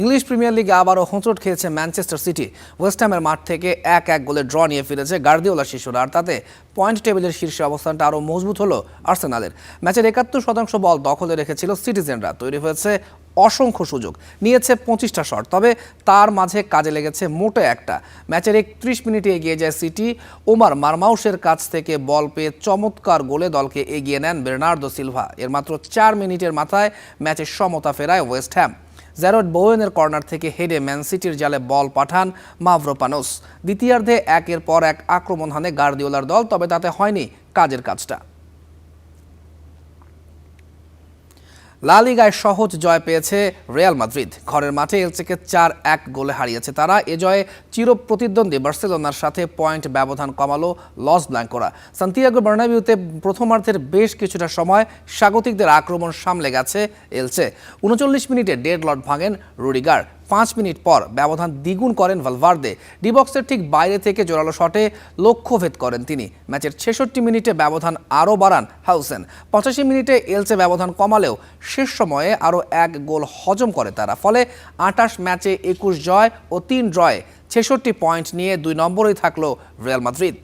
English premier লিগে আবারও হোঁচট খেয়েছে ম্যানচেস্টার সিটি। ওয়েস্ট হ্যামের মাঠ থেকে 1-1 গোলে ড্র নিয়ে ফিরেছে গার্দিওলা শিশুরা, আর তাতে পয়েন্ট টেবিলের শীর্ষে অবস্থানটা আরও মজবুত হলো আর্সেনালের। ম্যাচের 71% বল দখলে রেখেছিল সিটিজেনরা। তৈরি হয়েছে অসংখ্য সুযোগ, নিয়েছে 25টা শট, তবে তার মাঝে কাজে লেগেছে মোটে একটা। ম্যাচের 31 মিনিটে এগিয়ে যায় সিটি। ওমার মারমাউসের কাছ থেকে বল পেয়ে চমৎকার গোলে দলকে এগিয়ে নেন বের্নার্দো সিলভা। এর মাত্র 4 মিনিটের মাথায় ম্যাচের সমতা ফেরায় ওয়েস্ট হ্যাম। জ্যারড বোয়েনের কর্নার থেকে হেডে ম্যান সিটির জালে বল পাঠান মাভ্রোপানোস। দ্বিতীয়ার্ধে একের পর এক আক্রমণ হানে গার্দিওলার দল, তবে তাতে হয়নি কাজের কাজটা। লা লিগায় সহজ জয় পেয়েছে রিয়াল মাদ্রিদ। ঘরের মাঠে এলচেকে 4-1 গোলে হারিয়েছে তারা। এ জয়ে চিরপ্রতিদ্বন্দ্বী বার্সেলোনার সাথে পয়েন্ট ব্যবধান কমালো লস ব্ল্যাঙ্কোরা। সান্তিয়াগো বার্নাবিউতে প্রথমার্ধের বেশ কিছুটা সময় স্বাগতিকদের আক্রমণ সামলে গেছে এলচে। 39 মিনিটে ডেড লট ভাঙেন রুডিগার। 5 মিনিট পর ব্যবধান দ্বিগুণ করেন ভালভার্দে। ডি বক্সের ঠিক বাইরে থেকে জোরালো শটে লক্ষ্যভেদ করেন তিনি। ম্যাচের 66 মিনিটে ব্যবধান আরও বাড়ান হাউসেন। 85 মিনিটে এলচে ব্যবধান কমালেও শেষ সময়ে আরও 1 গোল হজম করে তারা। ফলে 28 ম্যাচে 21 জয় ও 3 ড্রয়ে 66 পয়েন্ট নিয়ে 2 নম্বরেই থাকলো রিয়াল মাদ্রিদ।